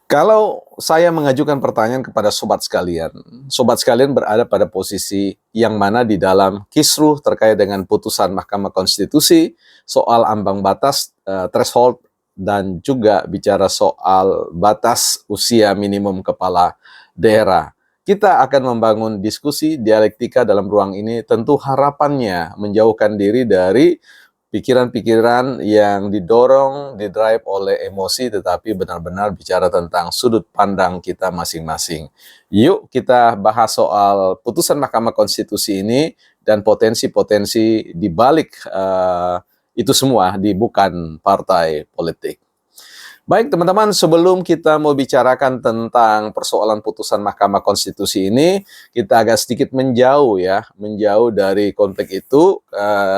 Kalau saya mengajukan pertanyaan kepada sobat sekalian berada pada posisi yang mana di dalam kisruh terkait dengan putusan Mahkamah Konstitusi soal ambang batas threshold dan juga bicara soal batas usia minimum kepala daerah. Kita akan membangun diskusi dialektika dalam ruang ini, tentu harapannya menjauhkan diri dari pikiran-pikiran yang didorong, didrive oleh emosi, tetapi benar-benar bicara tentang sudut pandang kita masing-masing. Yuk kita bahas soal putusan Mahkamah Konstitusi ini dan potensi-potensi di balik itu semua di bukan partai politik. Baik teman-teman, sebelum kita mau bicarakan tentang persoalan putusan Mahkamah Konstitusi ini, kita agak sedikit menjauh ya, menjauh dari konteks itu.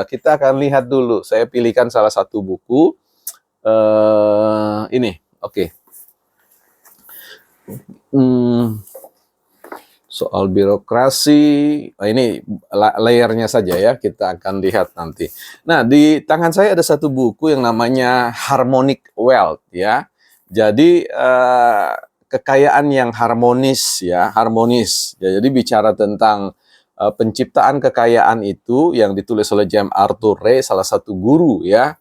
Kita akan lihat dulu. Saya pilihkan salah satu buku. Ini, oke. Soal birokrasi, ini layernya saja ya, kita akan lihat nanti. Nah, di tangan saya ada satu buku yang namanya Harmonic Wealth ya. Jadi kekayaan yang harmonis ya, harmonis. Ya, jadi bicara tentang penciptaan kekayaan itu yang ditulis oleh James Arthur Ray, salah satu guru ya,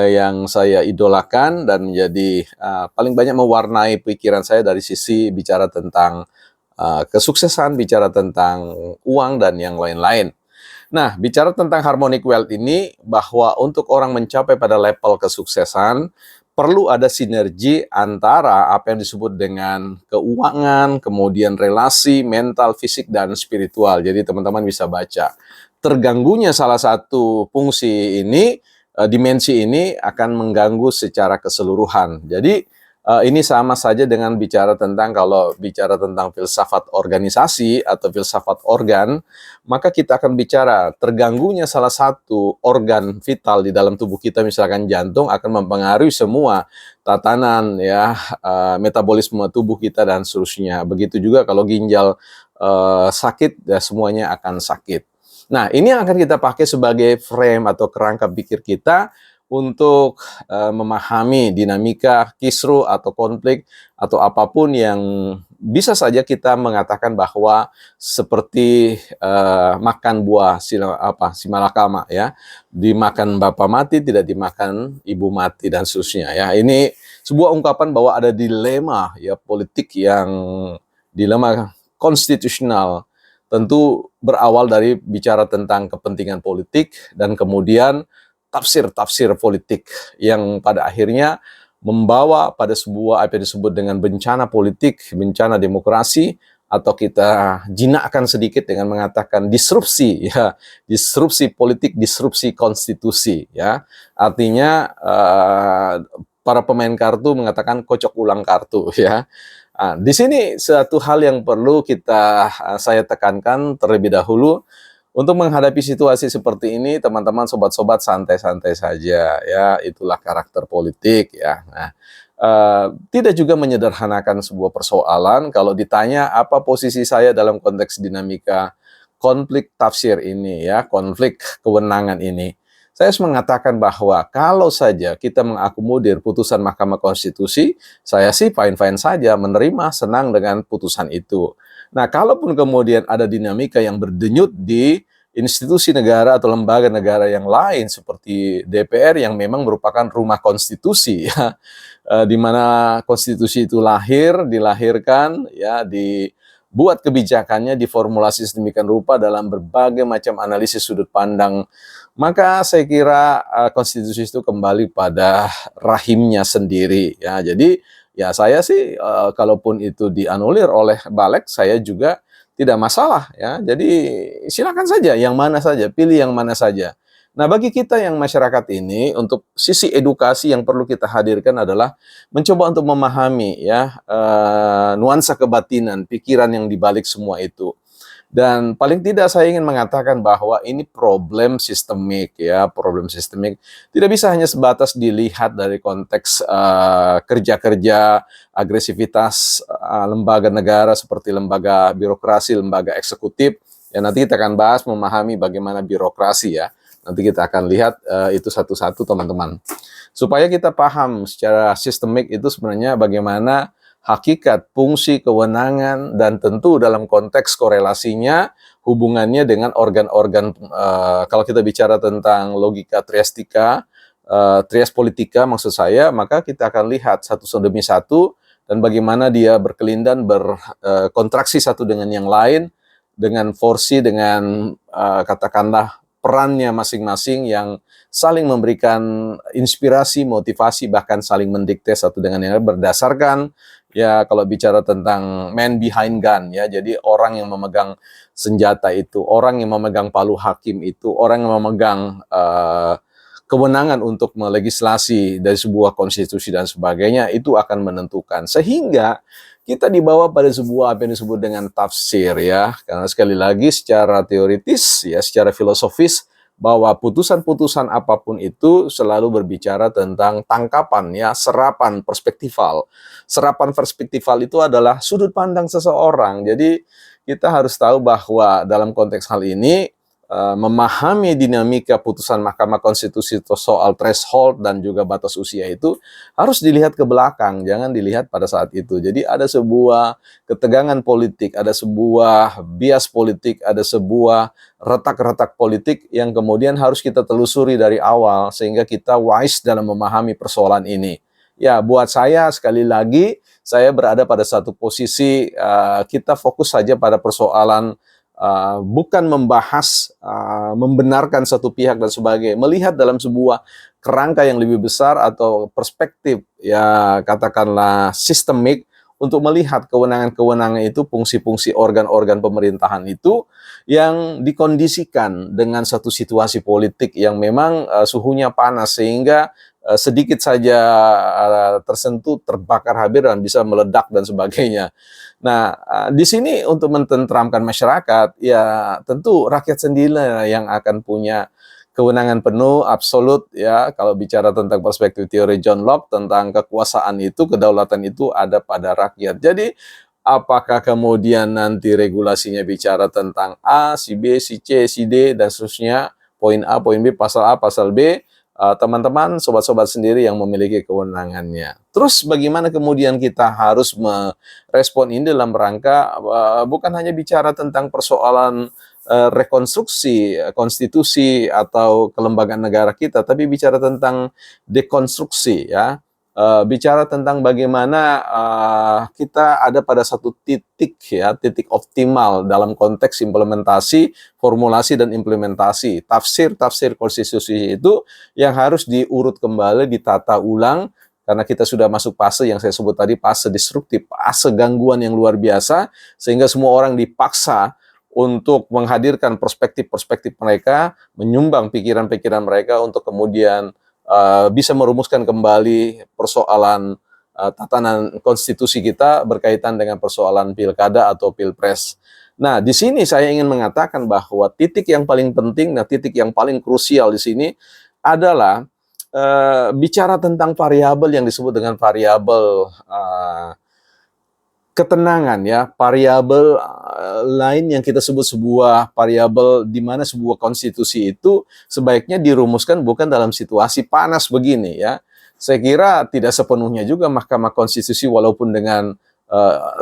yang saya idolakan dan menjadi paling banyak mewarnai pikiran saya dari sisi bicara tentang kesuksesan, bicara tentang uang dan yang lain-lain. Nah, bicara tentang harmonic wealth ini, bahwa untuk orang mencapai pada level kesuksesan, perlu ada sinergi antara apa yang disebut dengan keuangan, kemudian relasi, mental, fisik, dan spiritual. Jadi teman-teman bisa baca. Terganggunya salah satu fungsi ini, dimensi ini akan mengganggu secara keseluruhan. Jadi ini sama saja dengan bicara tentang, kalau bicara tentang filsafat organisasi atau filsafat organ, maka kita akan bicara terganggunya salah satu organ vital di dalam tubuh kita, misalkan jantung, akan mempengaruhi semua tatanan ya, metabolisme tubuh kita dan seterusnya. Begitu juga kalau ginjal sakit, ya semuanya akan sakit. Nah, ini yang akan kita pakai sebagai frame atau kerangka pikir kita untuk memahami dinamika kisruh atau konflik atau apapun yang bisa saja kita mengatakan bahwa seperti makan buah simalakama ya, dimakan bapak mati tidak dimakan ibu mati dan seterusnya ya. Ini sebuah ungkapan bahwa ada dilema ya politik, yang dilema konstitusional, tentu berawal dari bicara tentang kepentingan politik dan kemudian tafsir-tafsir politik yang pada akhirnya membawa pada sebuah apa yang disebut dengan bencana politik, bencana demokrasi, atau kita jinakkan sedikit dengan mengatakan disrupsi ya, disrupsi politik, disrupsi konstitusi ya. Artinya para pemain kartu mengatakan kocok ulang kartu ya. Di sini satu hal yang perlu saya tekankan terlebih dahulu. Untuk menghadapi situasi seperti ini, teman-teman, sobat-sobat, santai-santai saja ya, itulah karakter politik ya. Nah, tidak juga menyederhanakan sebuah persoalan. Kalau ditanya apa posisi saya dalam konteks dinamika konflik tafsir ini ya, konflik kewenangan ini, saya harus mengatakan bahwa kalau saja kita mengakomodir putusan Mahkamah Konstitusi, saya sih fine-fine saja, menerima, senang dengan putusan itu. Nah, kalaupun kemudian ada dinamika yang berdenyut di institusi negara atau lembaga negara yang lain seperti DPR yang memang merupakan rumah konstitusi ya, di mana konstitusi itu dilahirkan ya, dibuat kebijakannya, diformulasi sedemikian rupa dalam berbagai macam analisis sudut pandang, maka saya kira konstitusi itu kembali pada rahimnya sendiri ya. Jadi ya saya sih kalaupun itu dianulir oleh Balik, saya juga tidak masalah ya. Jadi silakan saja, yang mana saja, pilih yang mana saja. Nah, bagi kita yang masyarakat ini, untuk sisi edukasi yang perlu kita hadirkan adalah mencoba untuk memahami ya nuansa kebatinan, pikiran yang dibalik semua itu. Dan paling tidak saya ingin mengatakan bahwa ini problem sistemik ya, problem sistemik. Tidak bisa hanya sebatas dilihat dari konteks kerja-kerja, agresivitas lembaga negara seperti lembaga birokrasi, lembaga eksekutif. Ya, nanti kita akan bahas memahami bagaimana birokrasi ya. Nanti kita akan lihat itu satu-satu teman-teman. Supaya kita paham secara sistemik itu sebenarnya bagaimana hakikat, fungsi, kewenangan, dan tentu dalam konteks korelasinya hubungannya dengan organ-organ, kalau kita bicara tentang logika triastika, trias politika maksud saya, maka kita akan lihat satu demi satu dan bagaimana dia berkelindan, berkontraksi satu dengan yang lain, dengan porsi, dengan katakanlah perannya masing-masing yang saling memberikan inspirasi, motivasi, bahkan saling mendikte satu dengan yang lain berdasarkan, ya kalau bicara tentang man behind gun, ya jadi orang yang memegang senjata itu, orang yang memegang palu hakim itu, orang yang memegang kewenangan untuk melegislasi dari sebuah konstitusi dan sebagainya, itu akan menentukan. Sehingga kita dibawa pada sebuah apa yang disebut dengan tafsir, ya. Karena sekali lagi secara teoritis, ya, secara filosofis, bahwa putusan-putusan apapun itu selalu berbicara tentang tangkapan, ya, serapan perspektifal. Serapan perspektifal itu adalah sudut pandang seseorang. Jadi kita harus tahu bahwa dalam konteks hal ini, memahami dinamika putusan Mahkamah Konstitusi soal threshold dan juga batas usia itu harus dilihat ke belakang, jangan dilihat pada saat itu. Jadi ada sebuah ketegangan politik, ada sebuah bias politik, ada sebuah retak-retak politik yang kemudian harus kita telusuri dari awal sehingga kita wise dalam memahami persoalan ini. Ya, buat saya sekali lagi, saya berada pada satu posisi, kita fokus saja pada persoalan, bukan membahas, membenarkan satu pihak dan sebagainya, melihat dalam sebuah kerangka yang lebih besar atau perspektif, ya katakanlah sistemik, untuk melihat kewenangan-kewenangan itu, fungsi-fungsi organ-organ pemerintahan itu yang dikondisikan dengan satu situasi politik yang memang suhunya panas sehingga sedikit saja tersentuh, terbakar habis dan bisa meledak dan sebagainya. Nah, di sini untuk mententramkan masyarakat, ya tentu rakyat sendiri yang akan punya kewenangan penuh, absolut, ya. Kalau bicara tentang perspektif teori John Locke tentang kekuasaan itu, kedaulatan itu ada pada rakyat. Jadi, apakah kemudian nanti regulasinya bicara tentang A, si B, si C, si D, dan seterusnya, poin A, poin B, pasal A, pasal B, teman-teman, sobat-sobat sendiri yang memiliki kewenangannya. Terus bagaimana kemudian kita harus merespon ini dalam rangka bukan hanya bicara tentang persoalan rekonstruksi konstitusi atau kelembagaan negara kita, tapi bicara tentang dekonstruksi, ya. Bicara tentang bagaimana kita ada pada satu titik, ya, titik optimal dalam konteks implementasi, formulasi dan implementasi tafsir konstitusi itu yang harus diurut kembali, ditata ulang, karena kita sudah masuk fase yang saya sebut tadi, fase disruptif, fase gangguan yang luar biasa, sehingga semua orang dipaksa untuk menghadirkan perspektif-perspektif mereka, menyumbang pikiran-pikiran mereka untuk kemudian bisa merumuskan kembali persoalan tatanan konstitusi kita berkaitan dengan persoalan pilkada atau pilpres. Nah, di sini saya ingin mengatakan bahwa titik yang paling penting, nah titik yang paling krusial di sini adalah bicara tentang variabel yang disebut dengan variabel ketenangan, ya, variabel lain yang kita sebut sebuah variabel di mana sebuah konstitusi itu sebaiknya dirumuskan bukan dalam situasi panas begini, ya. Saya kira tidak sepenuhnya juga Mahkamah Konstitusi, walaupun dengan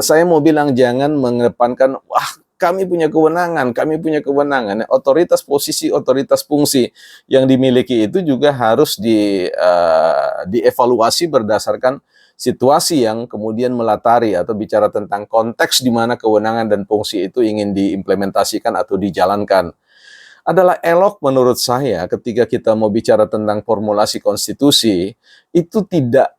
saya mau bilang jangan mengedepankan wah kami punya kewenangan, kami punya kewenangan. Otoritas posisi, otoritas fungsi yang dimiliki itu juga harus dievaluasi berdasarkan situasi yang kemudian melatari atau bicara tentang konteks di mana kewenangan dan fungsi itu ingin diimplementasikan atau dijalankan. Adalah elok menurut saya ketika kita mau bicara tentang formulasi konstitusi itu tidak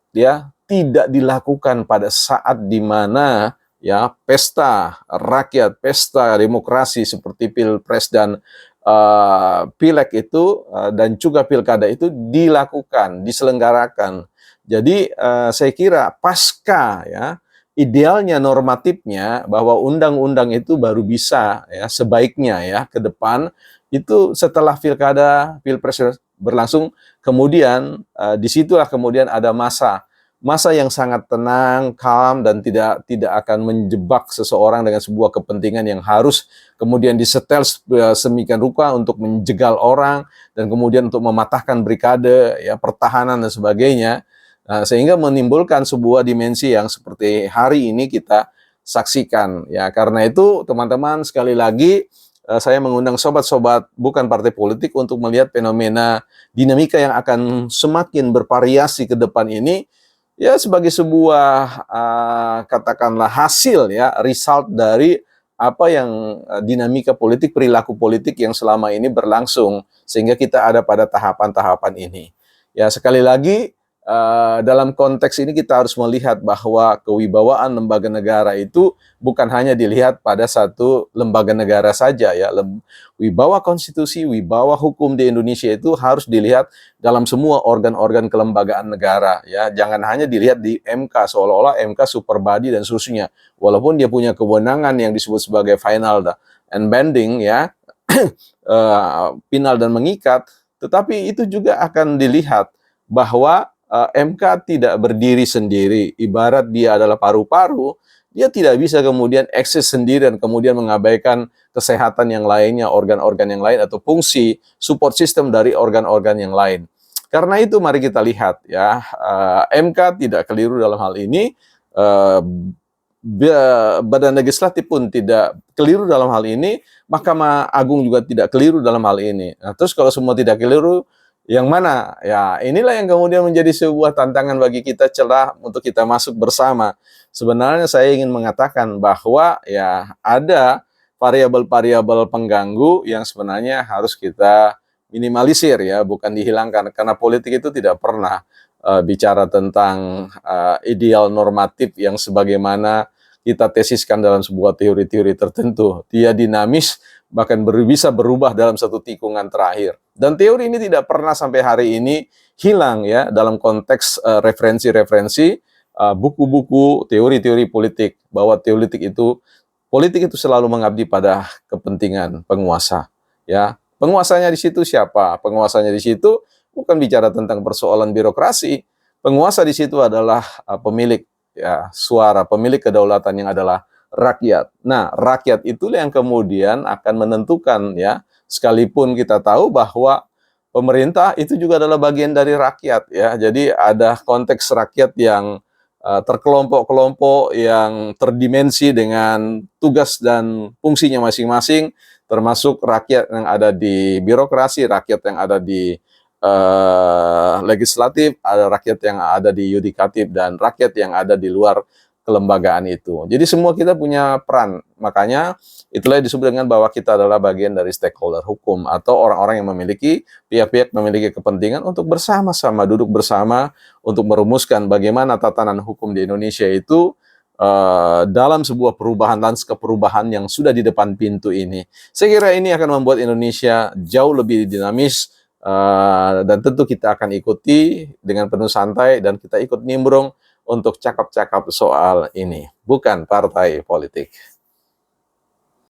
dilakukan pada saat di mana, ya, pesta rakyat, pesta demokrasi seperti Pilpres dan Pileg itu dan juga Pilkada itu dilakukan, diselenggarakan. Jadi saya kira pasca, ya, idealnya normatifnya bahwa undang-undang itu baru bisa, ya, sebaiknya, ya, ke depan itu setelah Pilkada, Pilpres berlangsung, kemudian disitulah kemudian ada masa yang sangat tenang, calm, dan tidak akan menjebak seseorang dengan sebuah kepentingan yang harus kemudian disetel semikian rupa untuk menjegal orang dan kemudian untuk mematahkan brigade, ya, pertahanan dan sebagainya. Sehingga menimbulkan sebuah dimensi yang seperti hari ini kita saksikan. Ya, karena itu teman-teman sekali lagi saya mengundang sobat-sobat bukan partai politik untuk melihat fenomena dinamika yang akan semakin bervariasi ke depan ini ya sebagai sebuah katakanlah hasil ya result dari apa yang dinamika politik, perilaku politik yang selama ini berlangsung sehingga kita ada pada tahapan-tahapan ini. Ya sekali lagi dalam konteks ini kita harus melihat bahwa kewibawaan lembaga negara itu bukan hanya dilihat pada satu lembaga negara saja ya. Wibawa konstitusi, wibawa hukum di Indonesia itu harus dilihat dalam semua organ-organ kelembagaan negara ya. Jangan hanya dilihat di MK seolah-olah MK super body dan seterusnya. Walaupun dia punya kewenangan yang disebut sebagai final and binding ya, final dan mengikat, tetapi itu juga akan dilihat bahwa MK tidak berdiri sendiri, ibarat dia adalah paru-paru, dia tidak bisa kemudian eksis sendiri dan kemudian mengabaikan kesehatan yang lainnya, organ-organ yang lain atau fungsi support system dari organ-organ yang lain. Karena itu mari kita lihat ya, MK tidak keliru dalam hal ini, Badan Legislatif pun tidak keliru dalam hal ini, Mahkamah Agung juga tidak keliru dalam hal ini. Nah, terus kalau semua tidak keliru, yang mana? Ya, inilah yang kemudian menjadi sebuah tantangan bagi kita celah untuk kita masuk bersama. Sebenarnya saya ingin mengatakan bahwa ya ada variabel-variabel pengganggu yang sebenarnya harus kita minimalisir ya, bukan dihilangkan. Karena politik itu tidak pernah bicara tentang ideal normatif yang sebagaimana kita tesiskan dalam sebuah teori-teori tertentu. Dia dinamis, bahkan bisa berubah dalam satu tikungan terakhir. Dan teori ini tidak pernah sampai hari ini hilang ya dalam konteks referensi-referensi buku-buku teori-teori politik, bahwa politik itu selalu mengabdi pada kepentingan penguasa. Ya, penguasanya di situ siapa? Penguasanya di situ bukan bicara tentang persoalan birokrasi. Penguasa di situ adalah pemilik ya suara, pemilik kedaulatan yang adalah rakyat. Nah, rakyat itulah yang kemudian akan menentukan ya, sekalipun kita tahu bahwa pemerintah itu juga adalah bagian dari rakyat ya. Jadi ada konteks rakyat yang terkelompok-kelompok yang terdimensi dengan tugas dan fungsinya masing-masing, termasuk rakyat yang ada di birokrasi, rakyat yang ada di legislatif, ada rakyat yang ada di yudikatif, dan rakyat yang ada di luar kelembagaan itu. Jadi semua kita punya peran. Makanya itulah yang disebut dengan bahwa kita adalah bagian dari stakeholder hukum atau orang-orang yang memiliki pihak-pihak memiliki kepentingan untuk bersama-sama duduk bersama untuk merumuskan bagaimana tatanan hukum di Indonesia itu dalam sebuah perubahan lanskap perubahan yang sudah di depan pintu ini. Saya kira ini akan membuat Indonesia jauh lebih dinamis dan tentu kita akan ikuti dengan penuh santai dan kita ikut nimbrung untuk cakap-cakap soal ini, bukan partai politik.